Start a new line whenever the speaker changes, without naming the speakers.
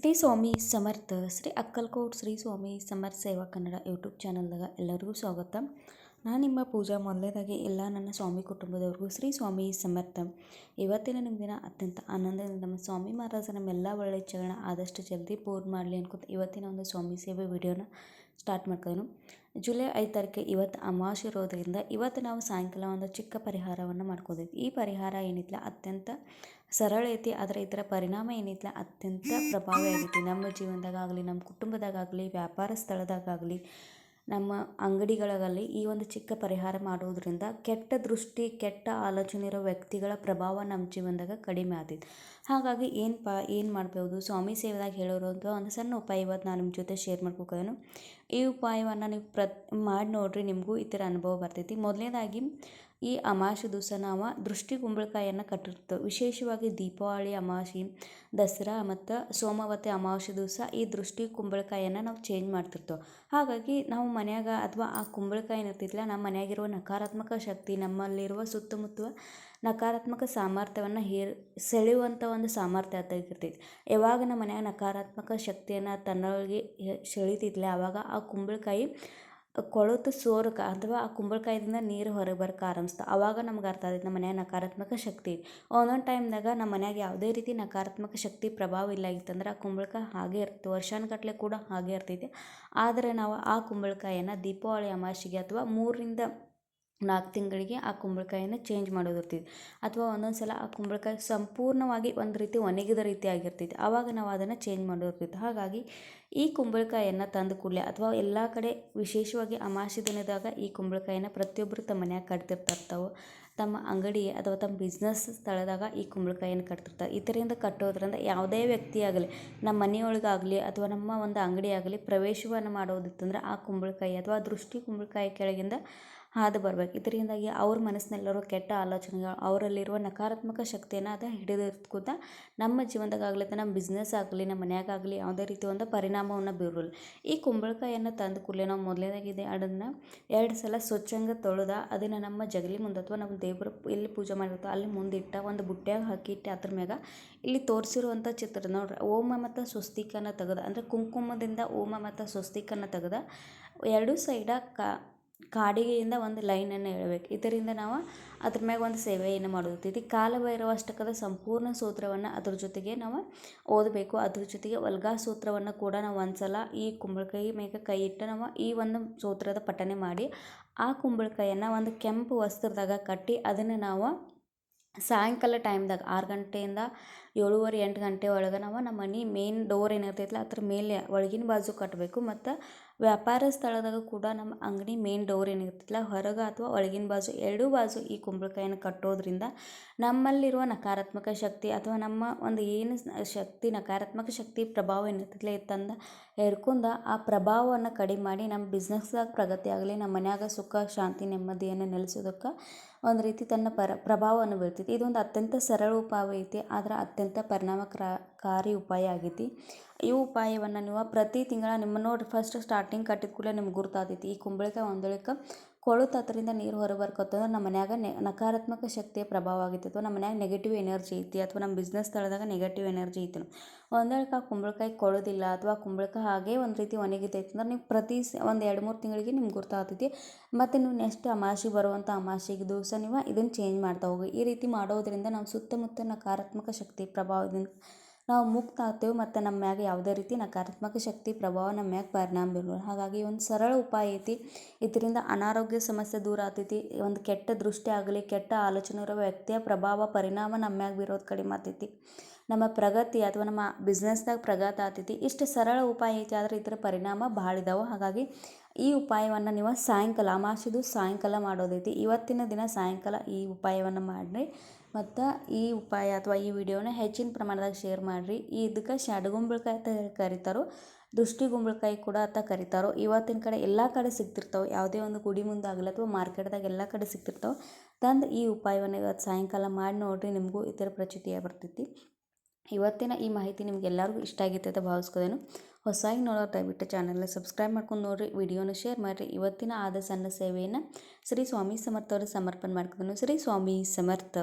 ಶ್ರೀ ಸ್ವಾಮಿ ಸಮರ್ಥ ಶ್ರೀ ಅಕ್ಕಲ್ಕೋಟ್ ಶ್ರೀ ಸ್ವಾಮಿ ಸಮರ್ಥ ಸೇವಾ ಕನ್ನಡ ಯೂಟ್ಯೂಬ್ ಚಾನಲ್ದಾಗ ಎಲ್ಲರಿಗೂ ಸ್ವಾಗತ. ನಾನು ನಿಮ್ಮ ಪೂಜಾ ಮೊದಲನೇದಾಗಿ ಎಲ್ಲ ನನ್ನ ಸ್ವಾಮಿ ಕುಟುಂಬದವ್ರಿಗೂ ಶ್ರೀ ಸ್ವಾಮಿ ಸಮರ್ಥ. ಇವತ್ತಿನ ನಿಮ್ಮ ದಿನ ಅತ್ಯಂತ ಆನಂದದಿಂದ ನಮ್ಮ ಸ್ವಾಮಿ ಮಹಾರಾಜ ನಮ್ಮೆಲ್ಲ ಒಳ್ಳೆ ಇಚ್ಛೆಗಳನ್ನ ಆದಷ್ಟು ಜಲ್ದಿ ಪೂರ್ಣ ಮಾಡಲಿ ಅನ್ಕೊತ ಇವತ್ತಿನ ಒಂದು ಸ್ವಾಮಿ ಸೇವೆ ವಿಡಿಯೋನ ಸ್ಟಾರ್ಟ್ ಮಾಡ್ತಾಯಿನು. ಜುಲೈ 5 ತಾರೀಕು ಇವತ್ತು ಅಮಾವಾಸ್ಯೆ ಇರೋದ್ರಿಂದ ಇವತ್ತು ನಾವು ಸಾಯಂಕಾಲ ಒಂದು ಚಿಕ್ಕ ಪರಿಹಾರವನ್ನು ಮಾಡ್ಕೋದೈತಿ. ಈ ಪರಿಹಾರ ಏನಿತ್ತಲ್ಲ ಅತ್ಯಂತ ಸರಳ ಐತಿ, ಆದರೆ ಇದರ ಪರಿಣಾಮ ಏನಿತ್ತಲ್ಲ ಅತ್ಯಂತ ಪ್ರಭಾವಿ ಆಗೈತಿ. ನಮ್ಮ ಜೀವನದಾಗಲಿ, ನಮ್ಮ ಕುಟುಂಬದಾಗಲಿ, ವ್ಯಾಪಾರ ಸ್ಥಳದಾಗಲಿ, ನಮ್ಮ ಅಂಗಡಿಗಳಾಗಲಿ ಈ ಒಂದು ಚಿಕ್ಕ ಪರಿಹಾರ ಮಾಡೋದ್ರಿಂದ ಕೆಟ್ಟ ದೃಷ್ಟಿ, ಕೆಟ್ಟ ಆಲೋಚನೆ ಇರೋ ವ್ಯಕ್ತಿಗಳ ಪ್ರಭಾವ ನಮ್ಮ ಜೀವನದಾಗ ಕಡಿಮೆ ಆಗ್ತೈತಿ. ಹಾಗಾಗಿ ಏನು ಮಾಡ್ಬೋದು, ಸ್ವಾಮಿ ಸೇವೆದಾಗ ಹೇಳಿರೋಂಥ ಒಂದು ಸಣ್ಣ ಉಪಾಯ ಇವತ್ತು ನಾನು ನಿಮ್ಮ ಜೊತೆ ಶೇರ್ ಮಾಡ್ಕೋನು. ಈ ಉಪಾಯವನ್ನು ನೀವು ಮಾಡಿ ನೋಡ್ರಿ, ನಿಮಗೂ ಈ ಥರ ಅನುಭವ ಬರ್ತೈತಿ. ಮೊದಲನೇದಾಗಿ ಈ ಅಮಾವಾಸ್ಯೆ ದಿವಸ ನಾವು ದೃಷ್ಟಿ ಕುಂಬಳಕಾಯಿಯನ್ನು ಕಟ್ಟಿರ್ತೇವೆ. ವಿಶೇಷವಾಗಿ ದೀಪಾವಳಿ ಅಮಾವಾಸ್ಯೆ, ದಸರಾ ಮತ್ತು ಸೋಮವತಿ ಅಮಾವಾಸ್ಯೆ ದಿವಸ ಈ ದೃಷ್ಟಿ ಕುಂಬಳಕಾಯಿಯನ್ನು ನಾವು ಚೇಂಜ್ ಮಾಡ್ತಿರ್ತೇವೆ. ಹಾಗಾಗಿ ನಾವು ಮನ್ಯಾಗ ಅಥವಾ ಆ ಕುಂಬಳಕಾಯಿ ಏನಿರ್ತಿತ್ತಲ್ಲ, ನಮ್ಮ ಮನೆಯಾಗಿರುವ ನಕಾರಾತ್ಮಕ ಶಕ್ತಿ, ನಮ್ಮಲ್ಲಿರುವ ಸುತ್ತಮುತ್ತ ನಕಾರಾತ್ಮಕ ಸಾಮರ್ಥ್ಯವನ್ನು ಸೆಳೆಯುವಂಥ ಒಂದು ಸಾಮರ್ಥ್ಯ ತೆಗಿರ್ತೈತಿ. ಯಾವಾಗ ನಮ್ಮ ಮನ್ಯಾಗ ನಕಾರಾತ್ಮಕ ಶಕ್ತಿಯನ್ನು ತನ್ನೊಳಗೆ ಸೆಳಿತಿದ್ಲೆ ಆವಾಗ ಆ ಕುಂಬಳಕಾಯಿ ಕೊಳೆತು ಸೋರಕ ಅಥವಾ ಆ ಕುಂಬಳಕಾಯಿದಿಂದ ನೀರು ಹೊರಗೆ ಬರೋಕೆ ಆರಂಭಿಸ್ತಾ ಆವಾಗ ನಮ್ಗೆ ಅರ್ಥ ಆಗೈತೆ ನಮ್ಮ ಮನ್ಯಾಗ ನಕಾರಾತ್ಮಕ ಶಕ್ತಿ. ಒಂದೊಂದು ಟೈಮ್ದಾಗ ನಮ್ಮ ಮನ್ಯಾಗ ಯಾವುದೇ ರೀತಿ ನಕಾರಾತ್ಮಕ ಶಕ್ತಿ ಪ್ರಭಾವ ಇಲ್ಲ ಆಗಿತ್ತಂದ್ರೆ ಆ ಕುಂಬಳಕಾಯಿ ಹಾಗೆ ಇರ್ತದೆ, ವರ್ಷಾನುಗಟ್ಟಲೆ ಕೂಡ ಹಾಗೆ ಇರ್ತೈತಿ. ಆದರೆ ನಾವು ಆ ಕುಂಬಳಕಾಯಿಯನ್ನು ದೀಪಾವಳಿ ಅಮಾವಾಸ್ಯೆಗೆ ಅಥವಾ 3-4 ತಿಂಗಳಿಗೆ ಆ ಕುಂಬಳಕಾಯಿಯನ್ನು ಚೇಂಜ್ ಮಾಡೋದಿರ್ತೈತಿ. ಅಥವಾ ಒಂದೊಂದು ಸಲ ಆ ಕುಂಬಳಕಾಯಿ ಸಂಪೂರ್ಣವಾಗಿ ಒಂದು ರೀತಿ ಒಣಗಿದ ರೀತಿ ಆಗಿರ್ತೈತಿ, ಆವಾಗ ನಾವು ಅದನ್ನು ಚೇಂಜ್ ಮಾಡೋದಿರ್ತೈತಿ. ಹಾಗಾಗಿ ಈ ಕುಂಬಳಕಾಯಿಯನ್ನು ತಂದು ಕೂಡಲೇ ಅಥವಾ ಎಲ್ಲ ಕಡೆ ವಿಶೇಷವಾಗಿ ಅಮಾವಾಸ್ಯೆ ದಿನದಾಗ ಈ ಕುಂಬಳಕಾಯಿನ ಪ್ರತಿಯೊಬ್ಬರು ತಮ್ಮ ಮನ್ಯಾಗ ಕಟ್ತಿರ್ತಾವೆ. ತಮ್ಮ ಅಂಗಡಿ ಅಥವಾ ತಮ್ಮ ಬಿಸ್ನೆಸ್ ಸ್ಥಳದಾಗ ಈ ಕುಂಬಳಕಾಯಿಯನ್ನು ಕಟ್ತಿರ್ತಾರೆ. ಇದರಿಂದ ಕಟ್ಟೋದ್ರಿಂದ ಯಾವುದೇ ವ್ಯಕ್ತಿ ಆಗಲಿ, ನಮ್ಮ ಮನೆಯೊಳಗಾಗಲಿ ಅಥವಾ ನಮ್ಮ ಒಂದು ಅಂಗಡಿ ಆಗಲಿ ಪ್ರವೇಶವನ್ನು ಮಾಡೋದಿತ್ತಂದ್ರೆ ಆ ಕುಂಬಳಕಾಯಿ ಅಥವಾ ದೃಷ್ಟಿ ಕುಂಬಳಕಾಯಿ ಕೆಳಗಿಂದ ಹಾದು ಬರ್ಬೇಕು. ಇದರಿಂದಾಗಿ ಅವ್ರ ಮನಸ್ಸಿನಲ್ಲಿರೋ ಕೆಟ್ಟ ಆಲೋಚನೆಗಳು, ಅವರಲ್ಲಿರುವ ನಕಾರಾತ್ಮಕ ಶಕ್ತಿಯನ್ನು ಅದು ಹಿಡಿದಿರ್ಕೋತ ನಮ್ಮ ಜೀವನದಾಗಲಿ, ನಮ್ಮ ಬಿಸ್ನೆಸ್ ಆಗಲಿ, ನಮ್ಮ ಮನೆಯಾಗಲಿ ಯಾವುದೇ ರೀತಿ ಒಂದು ಪರಿಣಾಮವನ್ನು ಬೀರೋಲ್ಲ. ಈ ಕುಂಬಳಕಾಯಿಯನ್ನು ತಂದು ಕೂಡಲೇ ನಾವು ಮೊದಲನೇದಾಗಿದೆ ಅದನ್ನು 2 ಸಲ ಸ್ವಚ್ಛಂಗ ತೊಳೆದ ಅದನ್ನು ನಮ್ಮ ಜಗಲಿ ಮುಂದೆ ಅಥವಾ ನಮ್ಮ ದೇವರು ಎಲ್ಲಿ ಪೂಜೆ ಮಾಡಿರ್ತೀವೋ ಅಲ್ಲಿ ಮುಂದಿಟ್ಟ ಒಂದು ಬುಟ್ಟ್ಯಾಗ ಹಾಕಿಟ್ಟು ಅದ್ರ ಮ್ಯಾಗ ಇಲ್ಲಿ ತೋರಿಸಿರುವಂಥ ಚಿತ್ರ ನೋಡ್ರಿ, ಓಮ ಮತ್ತು ಸ್ವಸ್ತಿಕನ್ನು ತೆಗೆದ ಅಂದರೆ ಕುಂಕುಮದಿಂದ ಓಮ ಮತ್ತು ಸ್ವಸ್ತಿಕನ್ನು ತೆಗೆದ 2 ಸೈಡ ಕಾಡಿಗೆಯಿಂದ ಒಂದು ಲೈನನ್ನು ಎಳಬೇಕು. ಇದರಿಂದ ನಾವು ಅದ್ರ ಮ್ಯಾಗ ಒಂದು ಸೇವೆಯನ್ನು ಮಾಡೋದೈತಿ. ಕಾಲಭೈರವ ಅಷ್ಟಕದ ಸಂಪೂರ್ಣ ಸೂತ್ರವನ್ನು ಅದ್ರ ಜೊತೆಗೆ ನಾವು ಓದಬೇಕು. ಅದ್ರ ಜೊತೆಗೆ ವಲ್ಗಾ ಸೂತ್ರವನ್ನು ಕೂಡ ನಾವು ಒಂದು ಸಲ ಈ ಕುಂಬಳಕಾಯಿ ಮ್ಯಾಗ ಕೈ ಇಟ್ಟು ನಾವು ಈ ಒಂದು ಸೂತ್ರದ ಪಠನೆ ಮಾಡಿ ಆ ಕುಂಬಳಕಾಯಿಯನ್ನು ಒಂದು ಕೆಂಪು ವಸ್ತ್ರದಾಗ ಕಟ್ಟಿ ಅದನ್ನು ನಾವು ಸಾಯಂಕಾಲ ಟೈಮ್ದಾಗ 6 ಗಂಟೆಯಿಂದ 7:30-8 ಗಂಟೆ ಒಳಗೆ ನಾವು ನಮ್ಮ ಮನೆ ಮೇನ್ ಡೋರ್ ಏನಿರ್ತೈತಲ್ಲ ಅದ್ರ ಮೇಲೆ ಒಳಗಿನ ಬಾಜು ಕಟ್ಟಬೇಕು. ಮತ್ತು ವ್ಯಾಪಾರ ಸ್ಥಳದಾಗ ಕೂಡ ನಮ್ಮ ಅಂಗಡಿ ಮೇನ್ ಡೋರ್ ಏನಿರ್ತೈತಲ್ಲ ಹೊರಗೆ ಅಥವಾ ಒಳಗಿನ ಬಾಜು 2 ಬಾಜು ಈ ಕುಂಬಳಕಾಯಿಯನ್ನು ಕಟ್ಟೋದ್ರಿಂದ ನಮ್ಮಲ್ಲಿರುವ ನಕಾರಾತ್ಮಕ ಶಕ್ತಿ ಅಥವಾ ನಮ್ಮ ಒಂದು ಏನು ಶಕ್ತಿ ನಕಾರಾತ್ಮಕ ಶಕ್ತಿ ಪ್ರಭಾವ ಏನಿರ್ತೈತಲ್ಲ ತಂದು ಹಿಡ್ಕೊಂಡು ಆ ಪ್ರಭಾವವನ್ನು ಕಡಿಮೆ ಮಾಡಿ ನಮ್ಮ ಬಿಸ್ನೆಸ್ದಾಗ ಪ್ರಗತಿ ಆಗಲಿ, ನಮ್ಮ ಮನ್ಯಾಗ ಸುಖ ಶಾಂತಿ ನೆಮ್ಮದಿಯನ್ನು ನೆಲೆಸೋದಕ್ಕೆ ಒಂದು ರೀತಿ ತನ್ನ ಪ್ರಭಾವವನ್ನು ಬೀರ್ತೈತಿ. ಇದೊಂದು ಅತ್ಯಂತ ಸರಳ ಉಪಾಯ ಐತಿ, ಆದರೆ ಅತ್ಯಂತ ಪರಿಣಾಮಕಾರಿ ಉಪಾಯ ಆಗೈತಿ. ಈ ಉಪಾಯವನ್ನು ನೀವು ಪ್ರತಿ ತಿಂಗಳ ನಿಮ್ಮ ನೋಡಿ ಫಸ್ಟ್ ಸ್ಟಾರ್ಟಿಂಗ್ ಕಟ್ಟಿದ ಕೂಡಲೇ ನಿಮ್ಗೆ ಗುರ್ತಾಗ್ತೈತಿ ಈ ಕುಂಬಳಕಾಯಿ ಒಂದೊಳಕ್ಕೆ ಕೊಳುತು ಅದರಿಂದ ನೀರು ಹೊರಬರ್ಕೊತಂದ್ರೆ ನಮ್ಮ ಮನ್ಯಾಗ ನಕಾರಾತ್ಮಕ ಶಕ್ತಿಯ ಪ್ರಭಾವ ಆಗೈತಿ ಅಥವಾ ನಮ್ಮ ಮನ್ಯಾಗ ನೆಗೆಟಿವ್ ಎನರ್ಜಿ ಐತಿ ಅಥವಾ ನಮ್ಮ ಬಿಸ್ನೆಸ್ ಸ್ಥಳದಾಗ ನೆಗೆಟಿವ್ ಎನರ್ಜಿ ಐತಿ. ಒಂದೊಳಕ್ಕೆ ಆ ಕುಂಬಳಕಾಯಿ ಕೊಳೋದಿಲ್ಲ ಅಥವಾ ಕುಂಬಳಕಾಯಿ ಹಾಗೆ ಒಂದು ರೀತಿ ಒಣಗಿತೈತಿ ಅಂದ್ರೆ ನೀವು ಪ್ರತಿ ಒಂದು 2-3 ತಿಂಗಳಿಗೆ ನಿಮ್ಗೆ ಗುರ್ತಾಗ್ತೈತಿ. ಮತ್ತು ನೀವು ನೆಕ್ಸ್ಟ್ ಅಮಾವಾಸ್ಯೆ ಬರುವಂಥ ಅಮಾವಾಸ್ಯೆಗೆ ದಿವಸ ನೀವು ಇದನ್ನು ಚೇಂಜ್ ಮಾಡ್ತಾ ಹೋಗಿ. ಈ ರೀತಿ ಮಾಡೋದ್ರಿಂದ ನಾವು ಸುತ್ತಮುತ್ತ ನಕಾರಾತ್ಮಕ ಶಕ್ತಿ ಪ್ರಭಾವದಿಂದ ನಾವು ಮುಕ್ತ ಆಗ್ತೇವೆ ಮತ್ತು ನಮ್ಮ ಮ್ಯಾಗ ಯಾವುದೇ ರೀತಿ ನಕಾರಾತ್ಮಕ ಶಕ್ತಿ ಪ್ರಭಾವ ನಮ್ಮ ಮ್ಯಾಗ ಪರಿಣಾಮ ಬೀರೋಲ್ಲ. ಹಾಗಾಗಿ ಒಂದು ಸರಳ ಉಪಾಯ ಐತಿ. ಇದರಿಂದ ಅನಾರೋಗ್ಯ ಸಮಸ್ಯೆ ದೂರ ಆಗ್ತೈತಿ. ಒಂದು ಕೆಟ್ಟ ದೃಷ್ಟಿ ಆಗಲಿ, ಕೆಟ್ಟ ಆಲೋಚನೆ ಇರೋ ವ್ಯಕ್ತಿಯ ಪ್ರಭಾವ ಪರಿಣಾಮ ನಮ್ಮ ಮ್ಯಾಗ ಬೀರೋದು ಕಡಿಮೆ ಆಗ್ತೈತಿ. ನಮ್ಮ ಪ್ರಗತಿ ಅಥವಾ ನಮ್ಮ ಬಿಸ್ನೆಸ್ದಾಗ ಪ್ರಗತಿ ಆಗ್ತೈತಿ. ಇಷ್ಟು ಸರಳ ಉಪಾಯ ಐತಿ, ಆದರೆ ಇದರ ಪರಿಣಾಮ ಭಾಳ ಇದಾವೆ. ಹಾಗಾಗಿ ಈ ಉಪಾಯವನ್ನು ನೀವು ಸಾಯಂಕಾಲ ಅಮಾವಾಸ್ಯೆದು ಸಾಯಂಕಾಲ ಮಾಡೋದೈತಿ. ಇವತ್ತಿನ ದಿನ ಸಾಯಂಕಾಲ ಈ ಉಪಾಯವನ್ನು ಮಾಡಿರಿ. ಮತ್ತು ಈ ಉಪಾಯ ಅಥವಾ ಈ ವಿಡಿಯೋನ ಹೆಚ್ಚಿನ ಪ್ರಮಾಣದಾಗ ಶೇರ್ ಮಾಡಿರಿ. ಇದಕ್ಕೆ ಶಡ್ಗುಂಬಳಕಾಯಿ ಅಂತ ಕರಿತಾರೋ, ದೃಷ್ಟಿ ಗುಂಬಳಕಾಯಿ ಕೂಡ ಅಂತ ಕರಿತಾರೋ. ಇವತ್ತಿನ ಕಡೆ ಎಲ್ಲ ಕಡೆ ಸಿಗ್ತಿರ್ತಾವೆ, ಯಾವುದೇ ಒಂದು ಗುಡಿ ಮುಂದೆ ಆಗಲಿ ಅಥವಾ ಮಾರ್ಕೆಟ್ದಾಗ ಎಲ್ಲ ಕಡೆ ಸಿಗ್ತಿರ್ತಾವೆ. ತಂದು ಈ ಉಪಾಯವನ್ನು ಇವತ್ತು ಸಾಯಂಕಾಲ ಮಾಡಿ ನೋಡಿರಿ, ನಿಮಗೂ ಈ ಥರ ಪ್ರಚಿತಿಯಾಗಿ ಬರ್ತೈತಿ. ಇವತ್ತಿನ ಈ ಮಾಹಿತಿ ನಿಮ್ಗೆಲ್ಲರಿಗೂ ಇಷ್ಟ ಆಗೈತೆ ಅಂತ ಭಾವಿಸ್ಕೋದೇನು. ಹೊಸದಾಗಿ ನೋಡೋರು ದಯವಿಟ್ಟು ಚಾನಲ್ನ ಸಬ್ಸ್ಕ್ರೈಬ್ ಮಾಡ್ಕೊಂಡು ನೋಡಿರಿ, ವಿಡಿಯೋನ ಶೇರ್ ಮಾಡಿರಿ. ಇವತ್ತಿನ ಆದ ಸಣ್ಣ ಸೇವೆಯನ್ನು ಶ್ರೀ ಸ್ವಾಮಿ ಸಮರ್ಥ ಅವರು ಸಮರ್ಪಣೆ ಮಾಡ್ಕೊಂಡು ಶ್ರೀ ಸ್ವಾಮಿ ಸಮರ್ಥ.